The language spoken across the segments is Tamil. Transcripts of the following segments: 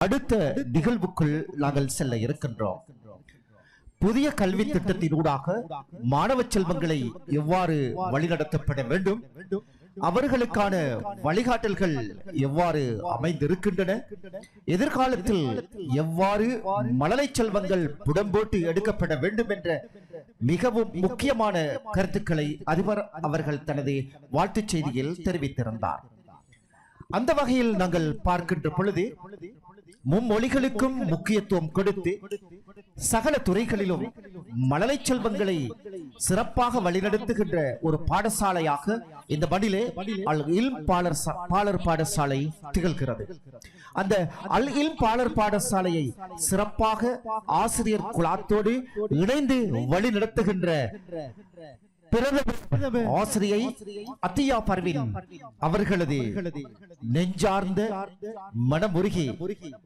அடுத்த நிகழ்வுக்குள் நாங்கள் செல்ல இருக்கின்றோம். புதிய கல்வி திட்டத்தினூடாக மாணவ செல்வங்களை எவ்வாறு வழிநடத்தப்பட வேண்டும், அவர்களுக்கான வழிகாட்டல்கள் எவ்வாறு அமைந்திருக்கின்றன, எதிர்காலத்தில் எவ்வாறு மழலை செல்வங்கள் புடம்போட்டு எடுக்கப்பட வேண்டும் என்ற மிகவும் முக்கியமான கருத்துக்களை அதிபர் அவர்கள் தனது வாழ்த்துச் செய்தியில் தெரிவித்திருந்தார். அந்த வகையில் நாங்கள் பார்க்கின்ற பொழுது மும்மொழிகளுக்கும் முக்கியத்துவம் கொடுத்து சகல துறைகளிலும் மழலை செல்வங்களை சிறப்பாக வழிநடத்துகின்ற ஒரு பாடசாலையாக இந்த மண்ணிலே அல் இல்ம் பாலர் பாடசாலை திகழ்கிறது. அந்த அல் இல்ம் பாலர் பாடசாலையை சிறப்பாக ஆசிரியர் குழாத்தோடு இணைந்து வழிநடத்துகின்ற ஆசிரியை அத்தியா பர்வீன் அவர்களது நெஞ்சார்ந்த மனமுருகி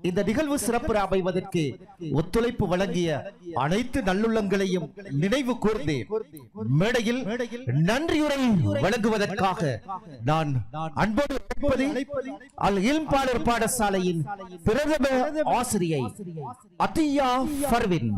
இந்த நிகழ்வு சிறப்பு அமைவதற்கு ஒத்துழைப்பு வழங்கிய அனைத்து நல்லுள்ளங்களையும் நினைவு கூர்ந்து மேடையில் நன்றியுரை வழங்குவதற்காக நான் அன்போடு அல் இல்ம் பாலர் பாடசாலையின் பிரதம ஆசிரியை அத்தியா பர்வீன்.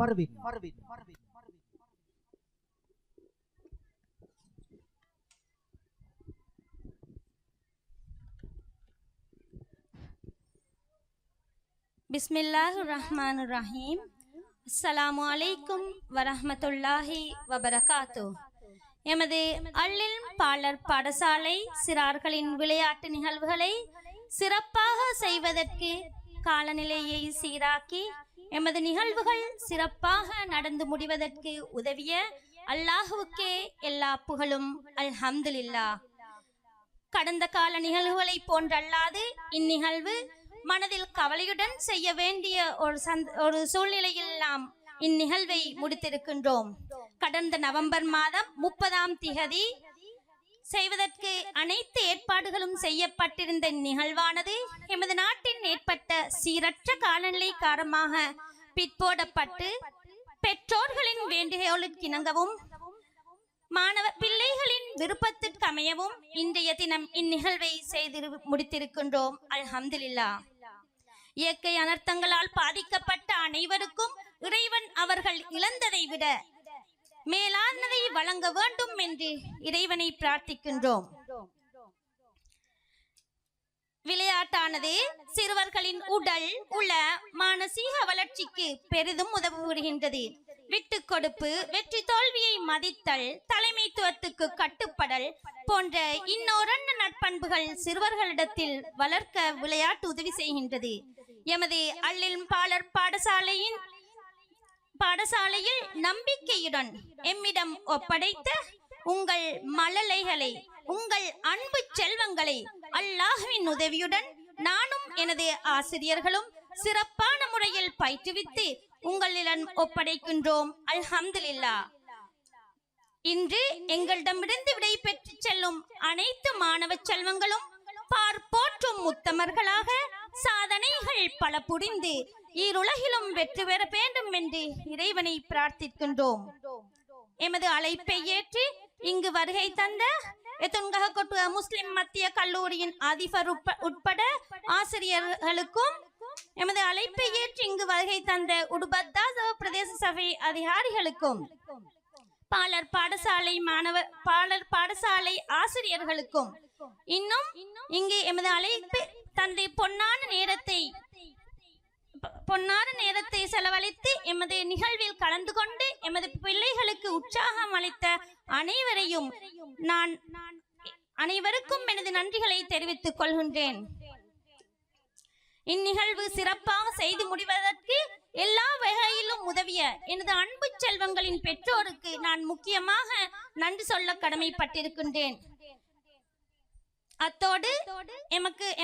பிஸ்மில்லாஹிர்ரஹ்மானிர்ரஹீம். அஸ்ஸலாமு அலைக்கும் வரஹ்மத்துல்லாஹி வபரகாத்துஹ். எமது அல் இல்ம் பாலர் பாடசாலை சிறார்களின் விளையாட்டு நிகழ்வுகளை சிறப்பாக செய்வதற்கு காலநிலையை சீராக்கி எமது நிகழ்வுகள் சிறப்பாக நடந்து முடிவதற்கு உதவிய அல்லாஹுவுக்கே எல்லா புகழும் அல்ஹம்துலில்லாஹ். கடந்த கால நிகழ்வுகளை போன்றல்லாது இந்நிகழ்வு மனதில் கவலையுடன் செய்ய வேண்டிய ஒரு சூழ்நிலையில் நாம் இந்நிகழ்வை முடித்திருக்கின்றோம். கடந்த நவம்பர் மாதம் 30ஆம் திகதி செய்வதற்கு அனைத்து ஏற்பாடுகளும் செய்யப்பட்டிருந்த நிகழ்வானது எமது நாட்டின் ஏற்பட்ட சீரற்ற காலநிலை காரணமாக பிற்போடப்பட்டு பெற்றோர்களின் வேண்டுகோளுக்கு இணங்கவும் மாணவ பிள்ளைகளின் விருப்பத்திற்கு அமையவும் இன்றைய தினம் இந்நிகழ்வை செய்து முடித்திருக்கின்றோம். அல்ஹம்துலில்லாஹ். இயற்கை அனர்த்தங்களால் பாதிக்கப்பட்ட அனைவருக்கும் இறைவன் அவர்கள் இழந்ததை விட மேலானதை வழங்க வேண்டும் என்று இறைவனை பிரார்த்திக்கின்றோம். விளையாட்டானது சிறுவர்களின் உடல் உள மானசீக வளர்ச்சிக்கு பெரிதும் உதவுகின்றது. விட்டு கொடுப்பு, வெற்றி தோல்வியை மதித்தல், தலைமைத்துவத்துக்கு கட்டுப்படல் போன்ற இன்னொரு நற்பண்புகள் சிறுவர்களிடத்தில் வளர்க்க விளையாட்டு உதவி செய்கின்றது. எமது அல் இல்ம் பாலர் பாடசாலையில் நம்பிக்கையுடன் எம்மிடம் ஒப்படைத்த உங்கள் மழலைகளை, உங்கள் அன்பு செல்வங்களை அல்லாஹ்வின் உதவியுடன் நானும் எனது ஆசிரியர்களும் சிறப்பான முறையில் பயிற்றுவித்து உங்களிடம் ஒப்படைக்கின்றோம். அல்ஹம்துலில்லாஹ். இன்று எங்களிடமிருந்து விடை பெற்று செல்லும் அனைத்து மாணவ செல்வங்களும் பார்ப்போற்றும் முத்தமர்களாக சாதனைகள் பல புரிந்து ஈருலகிலும் வெற்றி பெற வேண்டும் என்று இறைவனை பிரார்த்திக்கின்றோம். எமது அழைப்பை ஏற்று இங்கு வருகை தந்த எத்துன்கஹகொட்டு முஸ்லிம் மத்திய கல்லூரியின் அதிபர் உட்பட ஆசிரியர்களுக்கும், எமது அழைப்பை ஏற்று இங்கு வருகை தந்த உடுபத்தா பிரதேச சபை அதிகாரிகளுக்கும், பாலர் பாடசாலை ஆசிரியர்களுக்கும், இன்னும் இங்கு எமது அழைப்பு தந்தை பொன்னான நேரத்தை செலவழித்து எமது நிகழ்வில் கலந்து கொண்டு எமது பிள்ளைகளுக்கு உற்சாகம் அளித்த அனைவரையும் அனைவருக்கும் எனது நன்றிகளை தெரிவித்துக் கொள்கின்றேன். இந்நிகழ்வு சிறப்பாக செய்து முடிவதற்கு எல்லா வகையிலும் உதவிய எனது அன்பு செல்வங்களின் பெற்றோருக்கு நான் முக்கியமாக நன்றி சொல்ல கடமைப்பட்டிருக்கின்றேன். அத்தோடு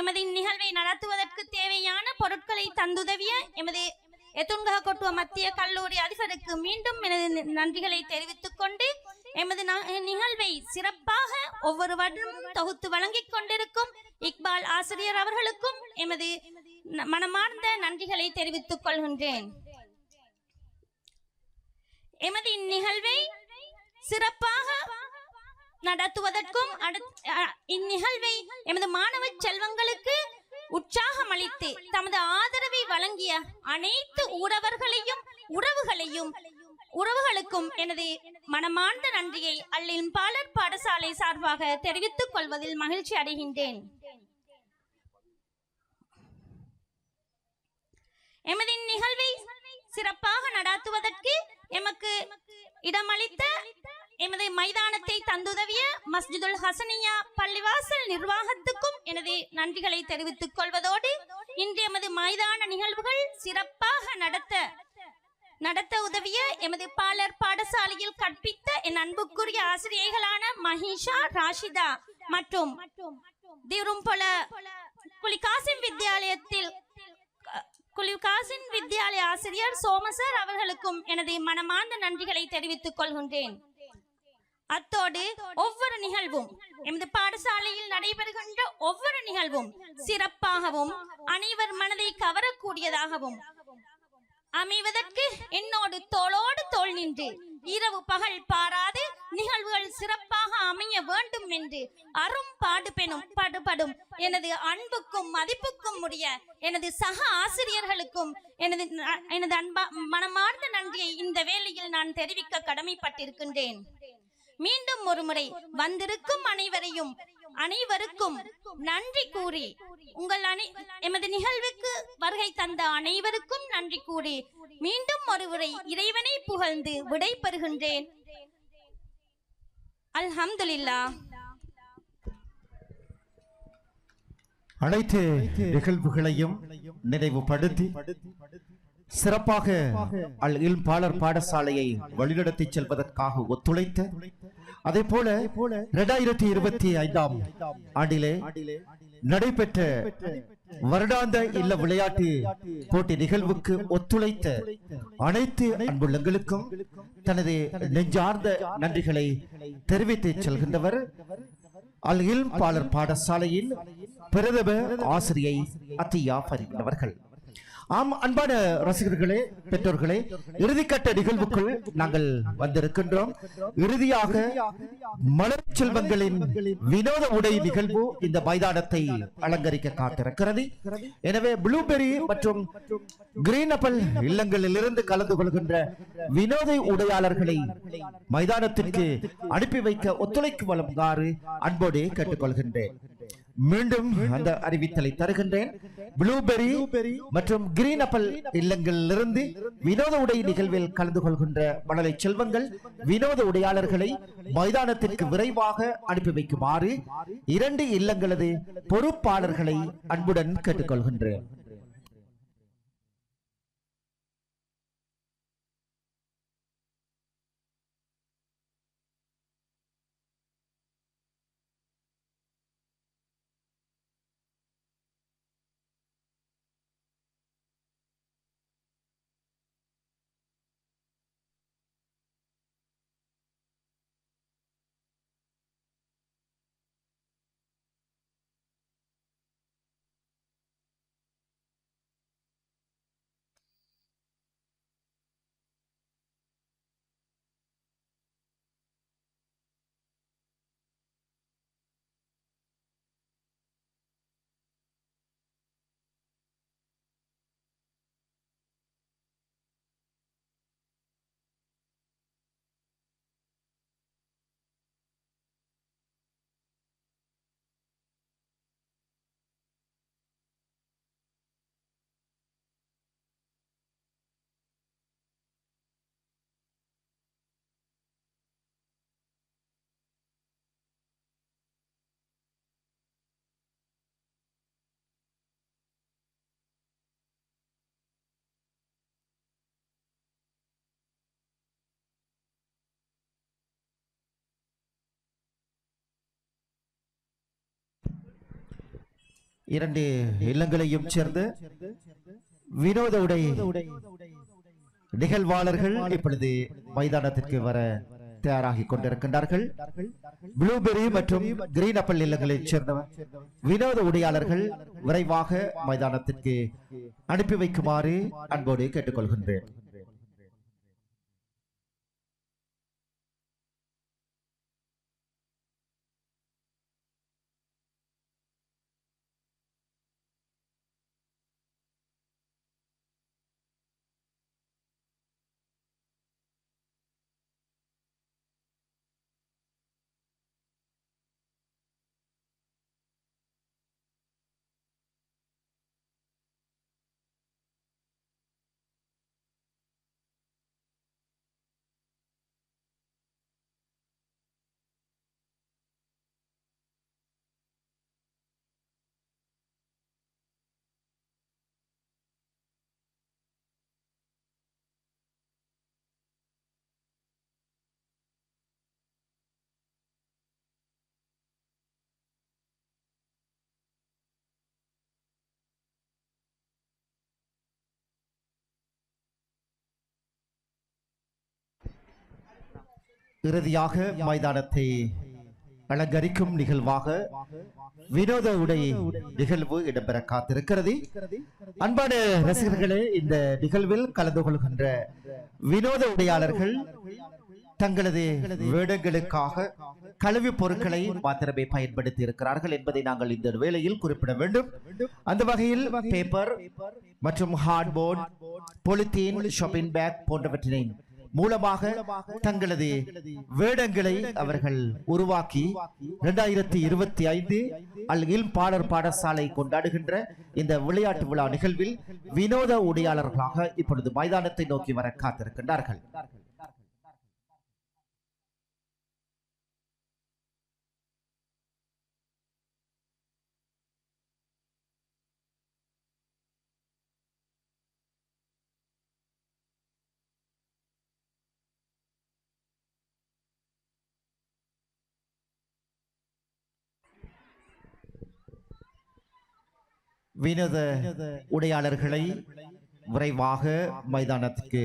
எமது நிகழ்வை நடத்துவதற்கு தேவையான பொருட்களை தந்துதவிய எமது எத்துன்கஹகொட்டு மத்திய கல்லூரி அதிபருக்கு மீண்டும் எனது நன்றிகளை தெரிவித்துக் கொண்டு எமது நிகழ்வை சிறப்பாக ஒவ்வொரு வருடமும் தொகுத்து வழங்கிக் கொண்டிருக்கும் இக்பால் ஆசிரியர் அவர்களுக்கும் எமது மனமார்ந்த நன்றிகளை தெரிவித்துக் கொள்கின்றேன். எமது இந்நிகழ்வை சிறப்பாக நடத்துவதற்கும் இந்நிகழ்வை எமது மாணவ செல்வங்களுக்கு உற்சாகமளித்து தமது ஆதரவை வழங்கிய அனைத்து உறவுகளுக்கும் எனது மனமார்ந்த நன்றியை அல்லின்பாலர் பாடசாலை சார்பாக தெரிவித்துக் கொள்வதில் மகிழ்ச்சி அடைகின்றேன். எமது நிகழ்வை சிறப்பாக நடாத்துவதற்கு எமக்கு இடமளித்த எமது மைதானத்தை தந்துதவிய மஸ்ஜிதுல் ஹசனியா பள்ளிவாசல் நிர்வாகத்துக்கும் எனது நன்றிகளை தெரிவித்துக் கொள்வதோடு இன்று எமது மைதான நிகழ்வுகள் சிறப்பாக நடத்த உதவிய எமது பாலர் பாடசாலையில் கற்பித்த என் அன்புக்குரிய ஆசிரியர்களான மஹிஷா, ராஷிதா மற்றும் திரும்பொல குலிகாசின் வித்யாலய ஆசிரியர் சோமசர் அவர்களுக்கும் எனது மனமார்ந்த நன்றிகளை தெரிவித்துக் கொள்கின்றேன். அத்தோடு ஒவ்வொரு நிகழ்வும் எமது பாடசாலையில் நடைபெறுகின்ற ஒவ்வொரு நிகழ்வும் சிறப்பாகவும் அனைவர் மனதை கவரக்கூடியதாகவும் அமைவதற்கு என்னோடு தோளோடு தோள் நின்று இரவு பகல் பாராது நிகழ்வுகள் சிறப்பாக அமைய வேண்டும் என்று பாடுபடும் எனது அன்புக்கும் மதிப்புக்கும் உரிய எனது சக ஆசிரியர்களுக்கும் எனது மனமார்ந்த நன்றியை இந்த வேளையில் நான் தெரிவிக்க கடமைப்பட்டிருக்கின்றேன். மீண்டும் ஒருமுறை வந்திருக்கும் அனைவருக்கும் நன்றி கூறி எமது நிகழ்வுக்கு வருகை தந்த அனைவருக்கும் நன்றி கூறி மீண்டும் ஒருமுறை இறைவனை புகழ்ந்து விடை பெறுகின்றேன். அல்ஹம்துலில்லாஹ். அனைத்து நிகழ்வுகளையும் நினைவுபடுத்தி சிறப்பாக அல் இல்ம் பாலர் பாடசாலையை வழிநடத்தி செல்வதற்காக ஒத்துழைத்த அதே போல 2025 ஆண்டிலே நடைபெற்ற வருடாந்த இல்ல விளையாட்டு போட்டி நிகழ்வுக்கு ஒத்துழைத்த அனைத்து அன்புள்ளங்களுக்கும் தனது நெஞ்சார்ந்த நன்றிகளை தெரிவித்து செல்கின்றவர் அல் இல்ம் பாலர் பாடசாலையின் பிரதம ஆசிரியை அத்தியா ஃபரீத் அவர்கள். ஆம், அன்பான ரசிகர்களே, பெற்றோர்களே, இறுதிக்கட்ட நிகழ்வுக்குள் நாங்கள் வந்திருக்கின்றோம். இறுதியாக மலர் செல்வங்களின் வினோத உடை நிகழ்வு இந்த மைதானத்தை அலங்கரிக்க காத்திருக்கிறது. எனவே ப்ளூபெரி மற்றும் கிரீன் அப்பல் இல்லங்களில் இருந்து கலந்து கொள்கின்ற வினோத உடையாளர்களை மைதானத்திற்கு அனுப்பி வைக்க ஒத்துழைக்கு வழங்குமாறு அன்போடு கேட்டுக்கொள்கின்றேன். மீண்டும் அந்த அறிவித்தலை தருகின்றேன். ப்ளூபெரி மற்றும் கிரீன் அப்பல் இல்லங்களிலிருந்து வினோத உடை நிகழ்வில் கலந்து கொள்கின்ற மழலை செல்வங்கள் வினோத உடையாளர்களை மைதானத்திற்கு விரைவாக அனுப்பி வைக்குமாறு 2 இல்லங்களது பொறுப்பாளர்களை அன்புடன் கேட்டுக்கொள்கின்றேன். இரண்டு இல்லங்களையும் சேர்ந்த வினோத உடை நிகழ்வாளர்கள் இப்பொழுது மைதானத்திற்கு வர தயாராகி கொண்டிருக்கின்றார்கள். ப்ளூபெரி மற்றும் கிரீன் அப்பல் இல்லங்களைச் சேர்ந்த வினோத உடையாளர்கள் விரைவாக மைதானத்திற்கு அனுப்பி வைக்குமாறு அன்போடு கேட்டுக்கொள்கின்றேன். இறுதியாக மைதானத்தை அலங்கரிக்கும் நிகழ்வாக வினோத உடை நிகழ்வு இடம்பெற காத்திருக்கிறது. அன்பான ரசிகர்களே, இந்த நிகழ்வில் கலந்து கொள்கின்ற வினோத உடையாளர்கள் தங்களது வேடங்களுக்காக கழிவுப் பொருட்களை மாத்திரமே பயன்படுத்தி இருக்கிறார்கள் என்பதை நாங்கள் இந்த வேளையில் குறிப்பிட வேண்டும். அந்த வகையில் பேப்பர் மற்றும் ஹார்ட்போர்ட், பொலித்தீன், ஷாப்பிங் பேக் போன்றவற்றினை மூலமாக தங்களது வேடங்களை அவர்கள் உருவாக்கி 2025 அல் பாடர் பாடசாலை கொண்டாடுகின்ற இந்த விளையாட்டு விழா நிகழ்வில் வினோத உடையாளர்களாக இப்பொழுது மைதானத்தை நோக்கி வர காத்திருக்கின்றார்கள். வினோத உடையாளர்களை விரைவாக மைதானத்துக்கு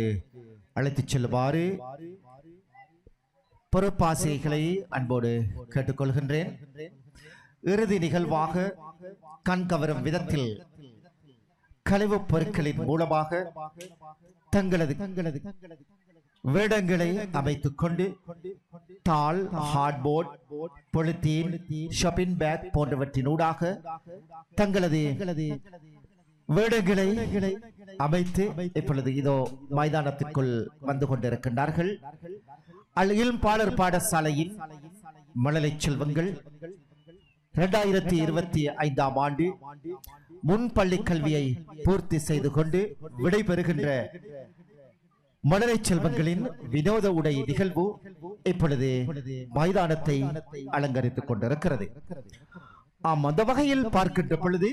அழைத்துச் செல்லுமாறு பொறுப்பாசிரியர்களை அன்போடு கேட்டுக்கொள்கின்றேன். இறுதி நிகழ்வாக கண்கவரும் விதத்தில் கழிவுப் பொருட்களின் மூலமாக தங்களது வேடங்களை அமைத்துக் கொண்டு தாள், ஹார்ட்போர்ட், பொலித்தீன், ஷாப்பிங் பேக் போன்றவற்றினூடாக தங்களது வேடங்களை அமைத்து இப்பொழுது இதோ மைதானத்திற்குள் வந்து கொண்டிருக்கின்றார்கள். அல் பாடர் பாடசாலையின் மழலை செல்வங்கள் 2025 ஆண்டு முன்பள்ளி கல்வியை பூர்த்தி செய்து கொண்டு விடைபெறுகின்ற மழலை செல்வங்களின் வினோத உடை நிகழ்வு இப்பொழுது மைதானத்தை அலங்கரித்துக் கொண்டிருக்கிறது. அந்த வகையில் பார்க்கின்ற பொழுது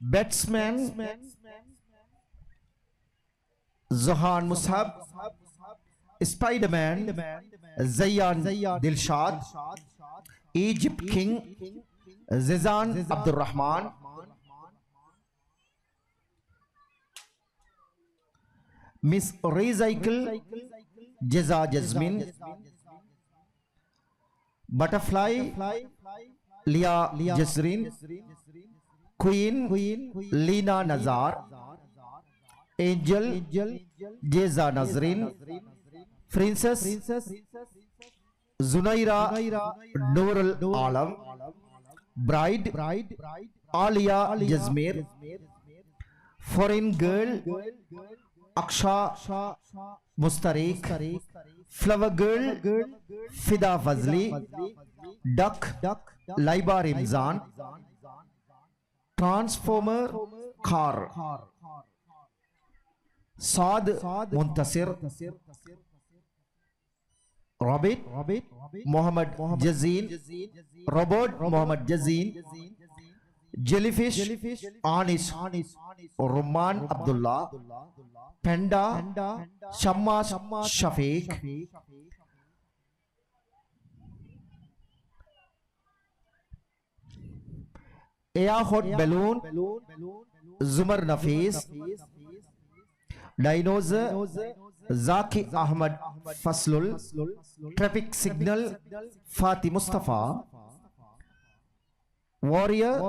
batsman Jahan Musab, spiderman Zayan Dilshad, Egypt king Jizan Abdul Rahman, miss recycle Jesa Jasmine, butterfly Liya Jasrin, queen Leena Nazar, angel Jesa Nasrin, princess Junaira Noorul Alam, bright Aliya Jasmeer, foreign girl Aksha Mustariq, flower girl Fida Fazli, duck Laiba Rimzan, transformer car Saad Muntasir, rabbit Mohammed Jaseen, robot Mohammed Jaseen, jellyfish Anis Ruman Abdullah, panda Shammas Shafeeq, ஏயாஹோட் balloon Jumar Nafees, dinosaur Jackie Ahmed Fazlul, traffic signal Fathi Mustafa, warrior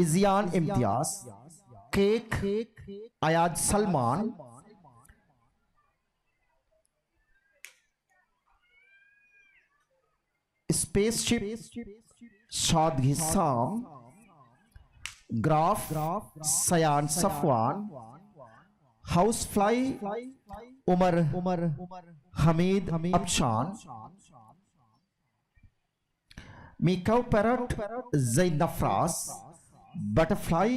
Isiyan Imtiyaz, cake Ayat Salman, spaceship Shad Hisham, giraffe Shayan Safwan, house fly Umar Hameed Afshan, macaw parrot Zain Nafras, butterfly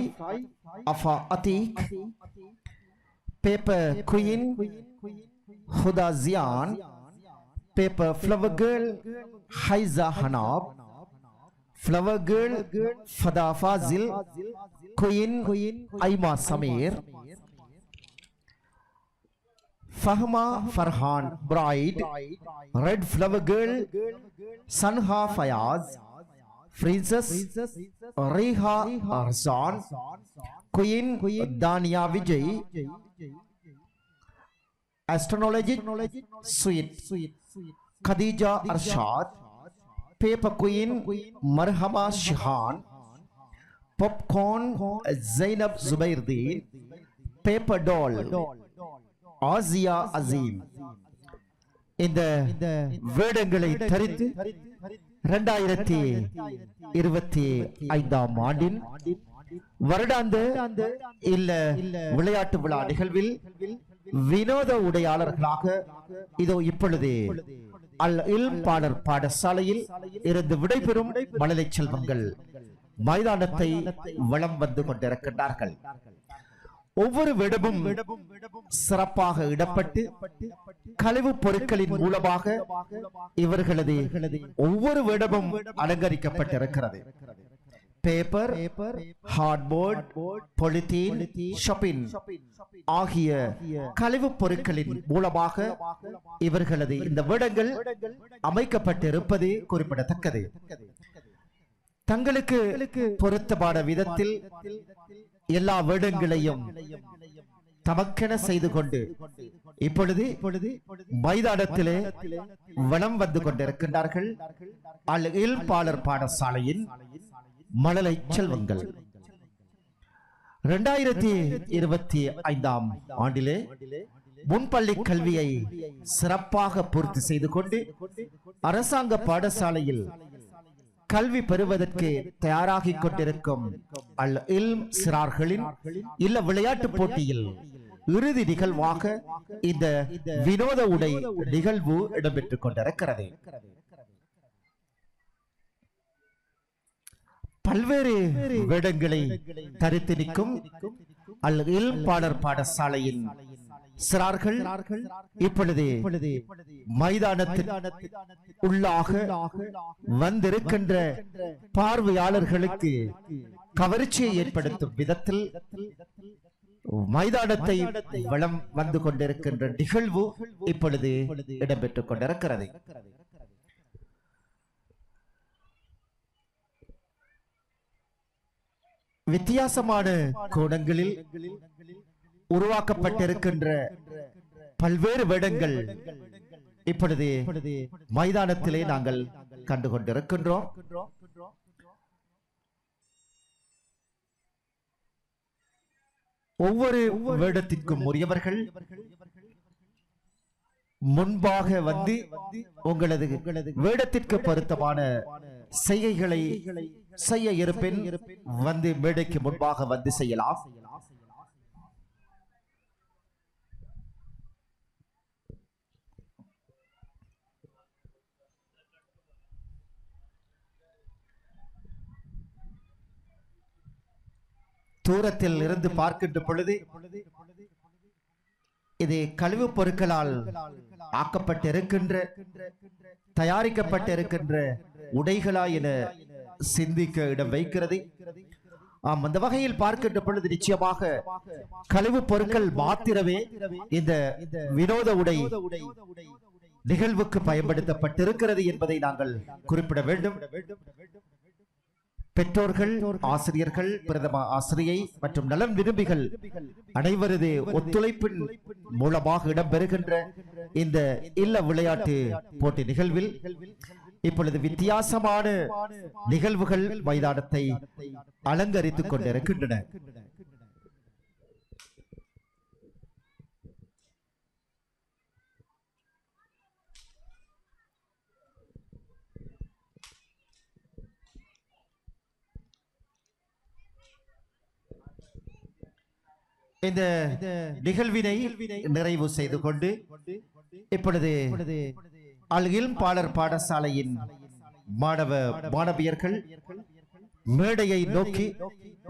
Afa Atheeq, paper queen Huda Ziyan, paper flower girl Haiza Hanab, flower girl Fatha Fazil, queen Aima Sameer, Fahma Farhan bright, red flower girl Sanha Fayas, princess Reeha Arzan, queen Thaniya Vijay, astrologist suite Khadija Arshad, Paper Queen Marhama Shihan, Popcorn Zainab Zubairdeen, Paper Doll Azia Azim. இந்த வேடங்களை தரித்து 2025 ஆண்டின் வருடாந்த இல்ல விளையாட்டு விழா நிகழ்வில் வினோத உடையாளர்களாக இதோ இப்பொழுது அல் இல்ம் பாடசாலையில் இருந்து விடைபெறும் மழலை செல்வங்கள் மைதானத்தை வலம் வந்து கொண்டிருக்கின்றார்கள். ஒவ்வொரு விடமும் சிறப்பாக இடப்பட்டு கழிவுப் பொருட்களின் மூலமாக இவர்களது ஒவ்வொரு விடமும் அலங்கரிக்கப்பட்டிருக்கிறது. பேப்பர், ஹார்ட்போர்ட், பொலித்தீன், ஷாப்பிங் ஆகிய கழிவுப் பொருட்களின் மூலமாக இவர்களது இந்த வேடங்கள் அமைக்கப்பட்டிருப்பது குறிப்பிடத்தக்கது. தங்களுக்கு பொருத்தமான விதத்தில் எல்லா வேடங்களையும் தமக்கென செய்து கொண்டு இப்பொழுது மைதானத்திலே வலம் வந்து கொண்டிருக்கின்றார்கள். அல் இல்ம் பாடசாலையின் மழலை செல்வங்கள் 2025 ஆண்டிலே முன்பள்ளி கல்வியை சிறப்பாக பூர்த்தி செய்து கொண்டு அரசாங்க பாடசாலையில் கல்வி பெறுவதற்கு தயாராகிக் கொண்டிருக்கும் அல் இல்ம் சிறார்களின் இல்ல விளையாட்டு போட்டியில் இறுதி நிகழ்வாக இந்த வினோத உடை நிகழ்வு இடம்பெற்றுக் கொண்டிருக்கிறது. பல்வேறு வேடங்களை தரித்து நிற்கும் அல் இல்ம் பாடசாலையின் சிறார்கள் இப்பொழுது மைதானத்தில் உள்ளாக வந்திருக்கின்ற பார்வையாளர்களுக்கு கவர்ச்சியை ஏற்படுத்தும் விதத்தில் மைதானத்தை வலம் வந்து கொண்டிருக்கின்ற நிகழ்வு இப்பொழுது இடம்பெற்றுக் கொண்டிருக்கிறது. வித்தியாசமான கோணங்களில் உருவாக்கப்பட்டிருக்கின்ற பல்வேறு வேடங்கள் இப்பொழுது மைதானத்திலே நாங்கள் கண்டுகொண்டிருக்கின்றோம். ஒவ்வொரு வேடத்திற்கும் உரியவர்கள் முன்பாக வந்து உங்களது வேடத்திற்கு பொருத்தமான செய்கைகளை செய்ய இருப்பின் வந்து மேடைக்கு முன்பாக வந்து செய்யலாம். தூரத்தில் இருந்து பார்க்கின்ற பொழுது இது கழிவுப் பொருட்களால் ஆக்கப்பட்டிருக்கின்ற தயாரிக்கப்பட்டிருக்கின்ற உடைகளா என சிந்திக்க இடம் வைக்கிறது. அந்த வகையில் பார்க்கின்ற பொழுது நிச்சயமாக கழிவுப் பொருட்கள் மாத்திரமே இந்த வினோத உடை நிகழ்வுக்கு பயன்படுத்தப்பட்டிருக்கிறது என்பதை நாங்கள் குறிப்பிட வேண்டும். பெற்றோர்கள், ஆசிரியர்கள், பிரதம ஆசிரியை மற்றும் நலன் விரும்பிகள் அனைவரது ஒத்துழைப்பின் மூலமாக இடம்பெறுகின்ற இந்த இல்ல விளையாட்டு போட்டி நிகழ்வில் இப்பொழுது வித்தியாசமான நிகழ்வுகள் மைதானத்தை அலங்கரித்துக் கொண்டிருக்கின்றன. இந்த நிகழ்வினை நிறைவு செய்து கொண்டு இப்பொழுது அல் இல்ம் பாடசாலையின் மாணவியர்கள் மேடையை நோக்கி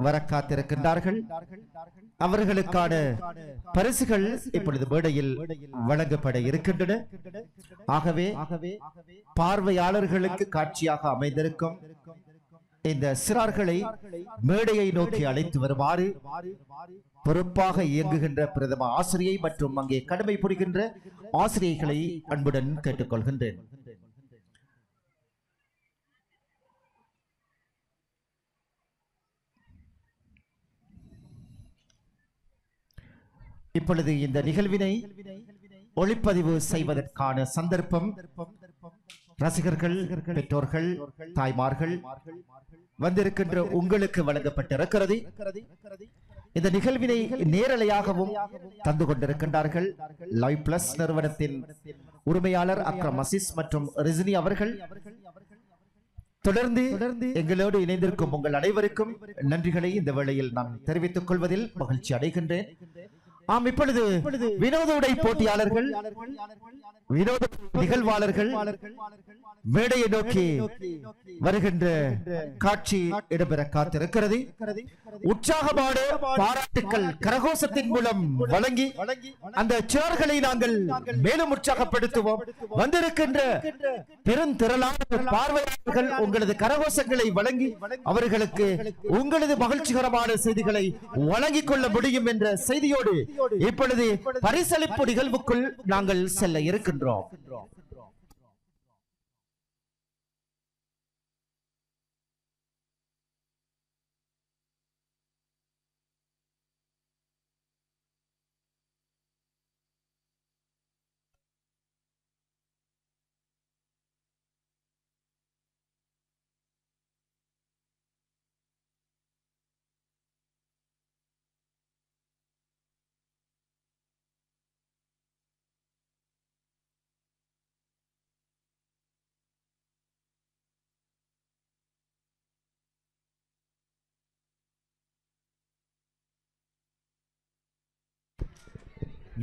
வர காத்திருக்கின்றார்கள். அவர்களுக்கான பரிசுகள் இப்பொழுது மேடையில் வழங்கப்பட இருக்கின்றன. ஆகவே பார்வையாளர்களுக்கு காட்சியாக அமைந்திருக்கும் இந்த சிறார்களை மேடையை நோக்கி அழைத்து வருமாறு பொறுப்பாக இயங்குகின்ற பிரதம ஆசிரியை மற்றும் அங்கே கடமை புரிகின்ற ஆசிரியர்களை அன்புடன் கேட்டுக்கொள்கின்றேன். இப்பொழுது இந்த நிகழ்வினை ஒளிப்பதிவு செய்வதற்கான சந்தர்ப்பம் ரசிகர்கள், பெற்றோர்கள், தாய்மார்கள் வந்திருக்கின்ற உங்களுக்கு வழங்கப்பட்டிருக்கிறது. இந்த நிகழ்வினை நேரலையாகவும் தந்து கொண்டிருக்கின்றார்கள் லைவ் பிளஸ் நிறுவனத்தின் உரிமையாளர் அக்ரம் அசிஸ் மற்றும் ரிஸ்னி அவர்கள். தொடர்ந்து எங்களோடு இணைந்திருக்கும் உங்கள் அனைவருக்கும் நன்றிகளை இந்த வேளையில் நான் தெரிவித்துக் கொள்வதில் மகிழ்ச்சி அடைகின்றேன். ஆம், இப்பொழுது வினோத உடை போட்டியாளர்கள், வினோத நிகழ்வாளர்கள் மேடையை நோக்கி வருகின்ற காட்சி இடம்பெற காத்திருக்கிறது. உற்சாகமான பாராட்டுக்கள் கரகோஷத்தின் மூலம் வழங்கி அந்த சேர்களை நாங்கள் மேலும் உற்சாகப்படுத்துவோம். வந்திருக்கின்ற பெருந்திரளான பார்வையாளர்கள் உங்களது கரகோஷங்களை வழங்கி அவர்களுக்கு உங்களது மகிழ்ச்சிகரமான செய்திகளை வழங்கிக் கொள்ள முடியும் என்ற செய்தியோடு இப்பொழுது பரிசளிப்பு நிகழ்வுக்குள் நாங்கள் செல்ல இருக்கின்றோம்.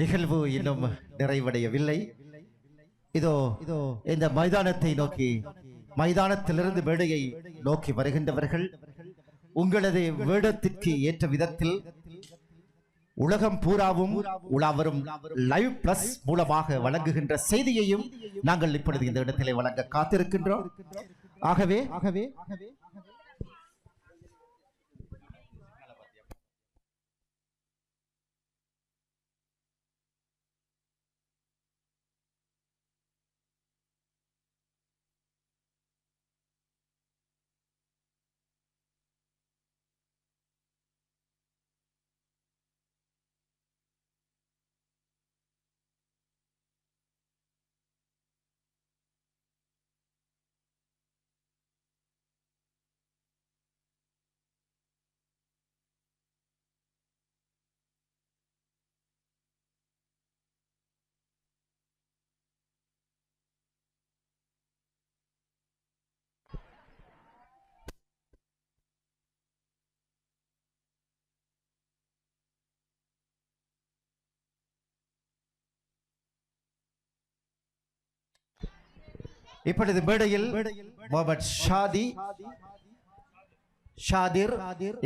நிகழ்வு இன்னும் நிறைவடையவில்லை. இதோ இந்த மைதானத்தை நோக்கி, மைதானத்திலிருந்து மேடையை நோக்கி வருகின்றவர்கள் உங்களது வேடத்திற்கு ஏற்ற விதத்தில் உலகம் பூராவும் உலாவரும் லைவ் பிளஸ் மூலமாக வழங்குகின்ற செய்தியையும் நாங்கள் இப்பொழுது இந்த இடத்திலே வழங்க காத்திருக்கின்றோம். ஆகவே இப்பொழுது மேடையில் முகமது ஷாதிர்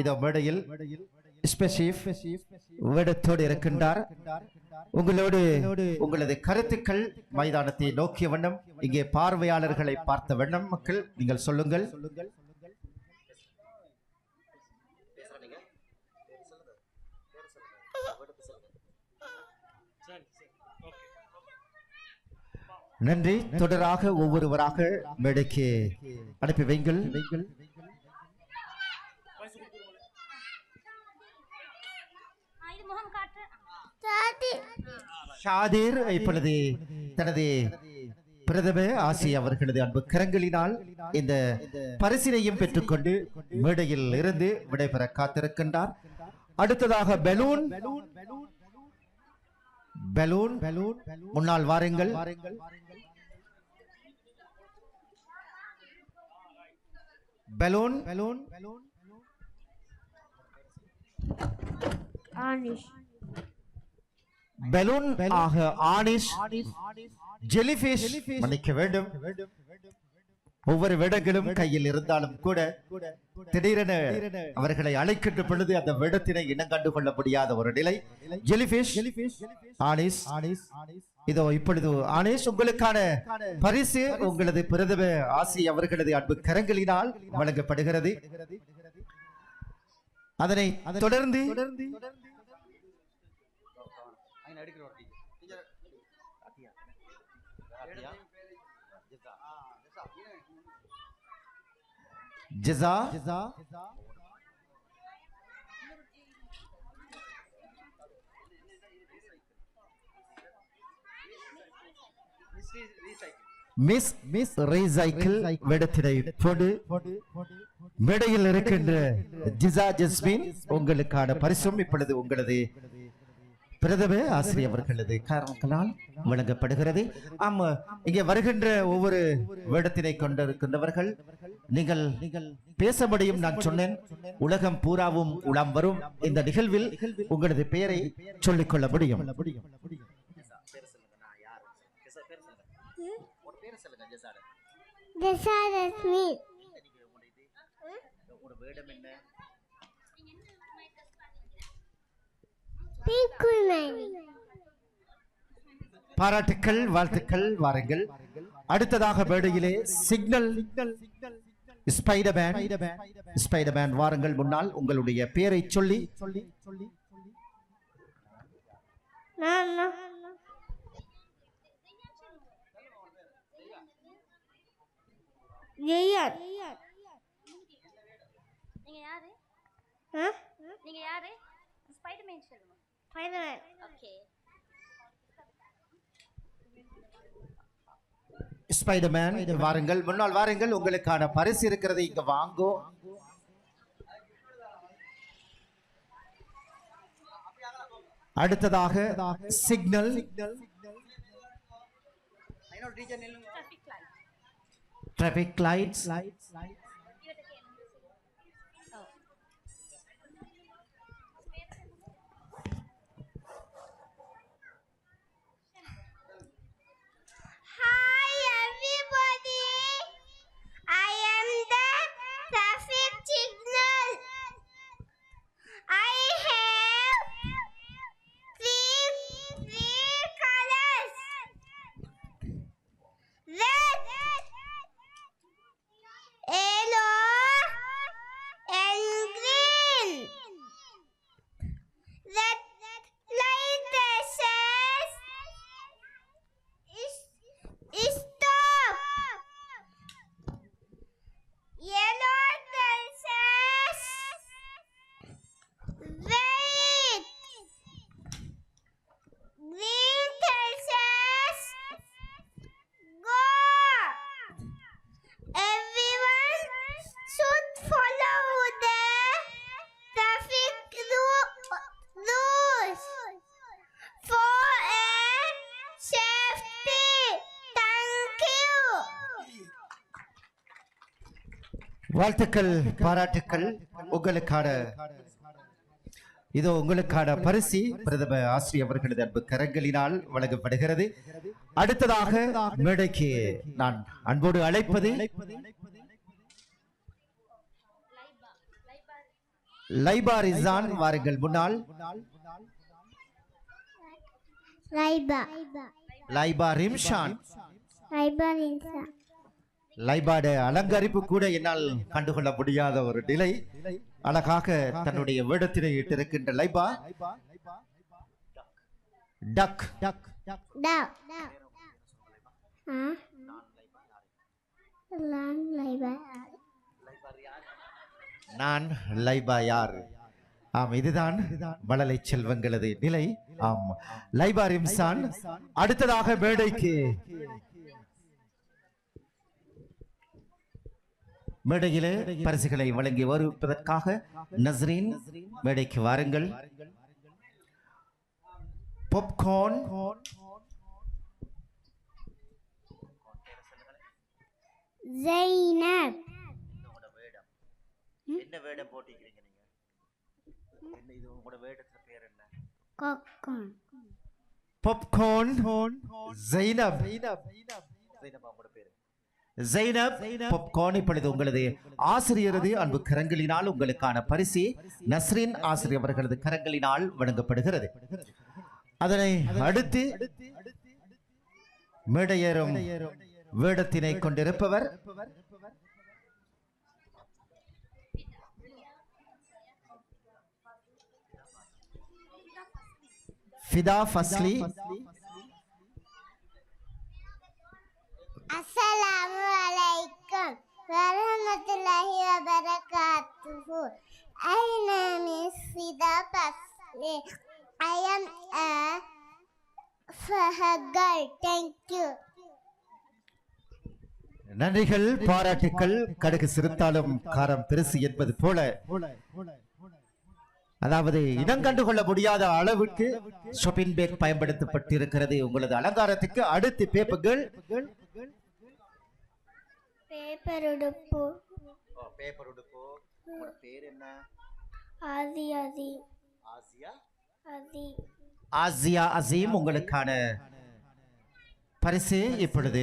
இதோ மேடையில் வேடத்தோடு இருக்கின்றார். உங்களோடு உங்களது கருத்துக்கள் மைதானத்தை நோக்கிய வண்ணம், இங்கே பார்வையாளர்களை பார்த்த வண்ணம் மக்கள் நீங்கள் சொல்லுங்கள். நன்றி. தொடராக ஒவ்வொருவராக மேடைக்கு அனுப்பி வைங்கள். ஷாதிர் இப்பொழுது தனது பிரதம ஆசிய அவர்களது அன்பு கரங்களினால் இந்த பரிசினையும் பெற்றுக்கொண்டு மேடையில் இருந்து விடைபெற காத்திருக்கின்றார். அடுத்ததாக பலூன் முன்னால் வாருங்கள். பலூன் பலூன் ஆக ஆனிஷ் ஜெலிஃபிஷ் மன்னிக்க வேண்டும். ஒவ்வொரு வேடங்களும் கையில் இருந்தாலும் கூட திடீரென அவர்களை அழைக்கின்ற பொழுது அந்த வேடத்தினை இனம் கண்டு கொள்ள முடியாத ஒரு நிலை. ஜெலிஃபிஷ் ஆனிஷ் இதோ இப்பொழுது ஆனேஷ் உங்களுக்கான பரிசு உங்களது பிரதம ஆசி அவர்களது அன்பு கரங்களினால் வழங்கப்படுகிறது. அதனை தொடர்ந்து ஜஸா மிஸ் ரீசைக்கிள் வேடத்தினை போடு மேடையில் இருக்கின்ற ஜிசா ஜஸ்மின் உங்களுக்கான பரிசும் இப்பொழுது உங்களது பிரதம ஆசிரியர் அவர்களது காரணங்களால் வழங்கப்படுகிறது. ஆமா, இங்கே வருகின்ற ஒவ்வொரு வேடத்தினை கொண்டிருக்கின்றவர்கள் நீங்கள் பேச முடியும். நான் சொன்னேன், உலகம் பூராவும் உளம் வரும் இந்த நிகழ்வில் உங்களது பெயரை சொல்லிக்கொள்ள முடியும். பாராட்டுக்கள், வாழ்த்துக்கள். வாருங்கள். அடுத்ததாக மேடையிலே சிக்னல் ஸ்பைடர்மேன் வாருங்கள். முன்னால் உங்களுடைய பெயரை சொல்லி நீங்க யாரு? ஸ்பைடர்மேன் சொல்லுங்க. ஓகே. ஸ்பைடர்மேன் வாருங்கள், முன்னால் வாருங்கள். உங்களுக்கான பரிசு இருக்கிறது, இங்க வாங்கோ. அடுத்ததாக சிக்னல் டிராபிக் லைட்ஸ் வாழ்த்துக்கள், பாராட்டுக்கள். உங்களுக்கான பரிசு பிரதம ஆசிரியர் அவர்களது அன்பு கரங்களினால் வழங்கப்படுகிறது. அடுத்ததாக மேடைக்கு நான் அன்போடு அழைப்பது லைபா ரிசான் வாருங்கள். முன்னால் லைபா ரிம்ஷான். லைபாட அலங்கரிப்பு கூட என்னால் கண்டுகொள்ள முடியாத ஒரு நிலை. அழகாக தன்னுடைய வேடத்தினை இட்டிருக்கின்ற லைபா. டக் நான் லைபா யார்? ஆம், இதுதான் மழலை செல்வங்களது நிலை. ஆம், லைபா ரிம்சான். அடுத்ததாக மேடைக்கு மேடையிலே பரிசுகளை வழங்கி வருவதற்காக நஸ்ரீன் மேடைக்கு வாருங்கள். பாப்கார்ன் ஜைனப். என்ன வேடம் போட்டிக்கிறீங்க நீங்க? என்ன இது உங்களோட வேடத்துல பேர் என்ன? பாப்கார்ன் ஜைனப். உங்களோட பேர் ஜைனப் பாப்கார்ன். இப்பொழுது உங்களது ஆசிரியரது அன்பு கரங்களினால் உங்களுக்கான பரிசு நஸ்ரீன் ஆசிரியர் அவர்களது கரங்களினால் வழங்கப்படுகிறது. அதனை அடுத்து மேடையேறும் வேடத்தினை கொண்டிருப்பவர் ஃபிதா ஃபஸ்லி. அஸ்ஸலாமு அலைக்கும் வரஹ்மத்துல்லாஹி வபரகாத்துஹு. My name is Fida Fasli. I am a girl. Thank you. நன்றிகள், பாராட்டுக்கள். கடுகு சிறுத்தாலும் காரம் பெருசு என்பது போல, அதாவது இனம் கண்டுகொள்ள முடியாத அளவுக்கு ஷாப்பிங் பேக் பயன்படுத்தப்பட்டிருக்கிறது உங்களது அலங்காரத்துக்கு. அடுத்து பேப்பர்கள், பேப்பர் உடுப்பு. பேப்பர் உடுப்பு. உங்களோட பேர் என்ன? ஆதி ஆதி ஆசியா ஆதி ஆசியா அசீம். உங்களுக்கான பரிசு இப்பொழுது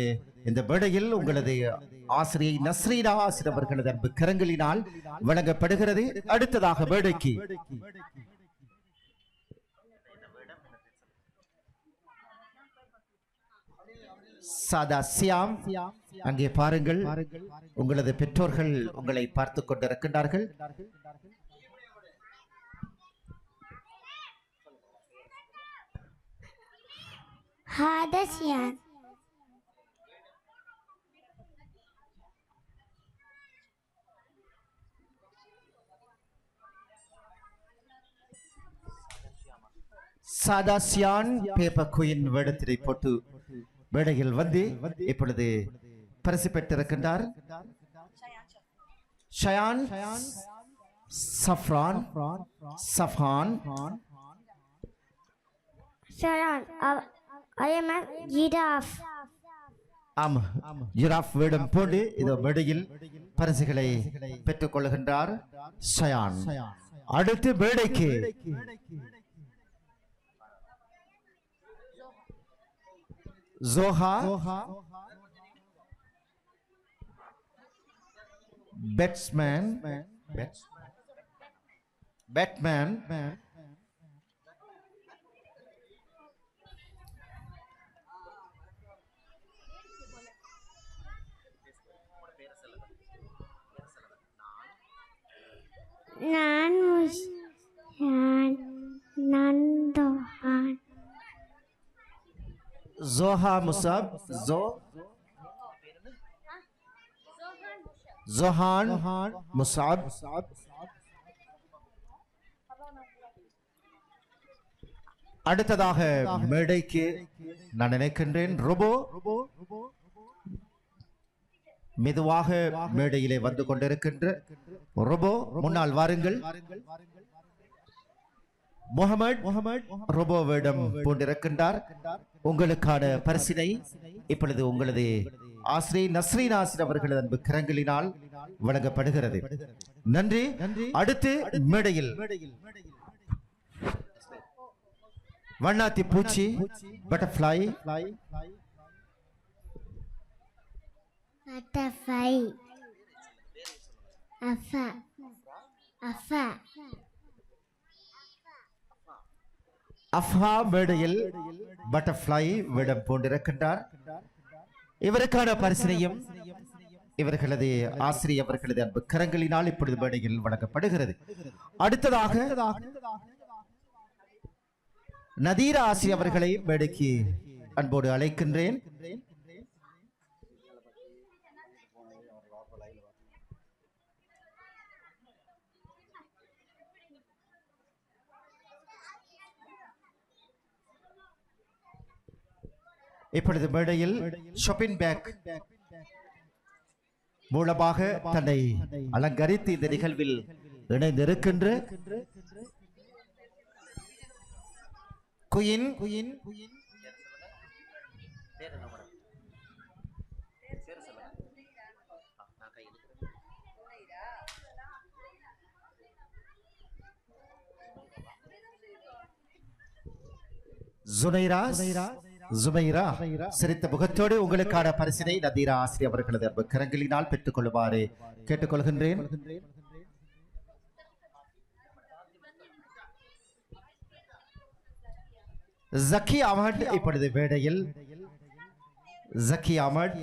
இந்த மேடையில் உங்களது ஆசிரியை நஸ்ரீனா ஆசிரியர் அவர்களது அன்பு கரங்களினால் வழங்கப்படுகிறது. அடுத்ததாக மேடைக்கு சாதா சியாம். அங்கே பாருங்கள், உங்களது பெற்றோர்கள் உங்களை பார்த்து கொண்டிருக்கின்றார்கள். ஹாதசியான் சாதாசியான் பேப்பர் குயின் வேடத்தினை போட்டு மேடையில் வந்து இப்பொழுது பரிசு பெற்றிருக்கின்றார். Shayan Safran Safan. Shayan I am a giraffe. ஆம், ஜிராஃப் வேடம் போட்டு இதோ மேடையில் பரிசுகளை பெற்றுக் கொள்கின்றார் ஷயான். அடுத்து மேடைக்கு ஜோஹா பேட்ஸ்மேன். பேட்மேன். நான் முஷான் நந்தோஹான். ஜோஹா முசாப். ஜோஹான் முசாப். அடுத்ததாக மேடைக்கு நான் நினைக்கின்றேன் ரோபோ. மெதுவாக மேடையிலே வந்து கொண்டிருக்கின்ற ரோபோ, முன்னால் வாருங்கள். முகமது ரோபோ வேடம் பூண்டிருக்கின்றார். உங்களுக்கான பரிசினை இப்பொழுது உங்களது ஆசிரியை நஸ்ரீன் ஆசிரியர் அவர்களது அன்பு கரங்களினால் வழங்கப்படுகிறது. நன்றி. அடுத்து மேடையில் வண்ணாத்தி பூச்சி, பட்டர்ஃப்ளை. Butterfly. Afa. Afa. அஃபா மேடையில் பட்டர்ஃப்ளை வேடம் பூண்டிருக்கின்றார். இவருக்கான பரிசினையும் இவர்களது ஆசிரியர் அவர்களது அன்பு கரங்களினால் இப்பொழுது மேடையில் வழங்கப்படுகிறது. அடுத்ததாக நதீரா ஆசிரியர் அவர்களை மேடைக்கு அன்போடு அழைக்கின்றேன். இப்பொழுது மேடையில் ஷாப்பிங் பேக் மூலமாக தன்னை அலங்கரித்து இந்த நிகழ்வில் இணைந்திருக்கின்ற குயின் ஜுமைரா சிரித்த முகத்தோடு உங்களுக்கான பரிசினை நதீரா ஆசிரியர் அவர்களது அன்பு கரங்களினால் பெற்றுக் கொள்ளுமாறு கேட்டுக்கொள்கின்றேன். ஜக்கி அஹமட் இப்பொழுது மேடையில். ஜக்கி அஹமட்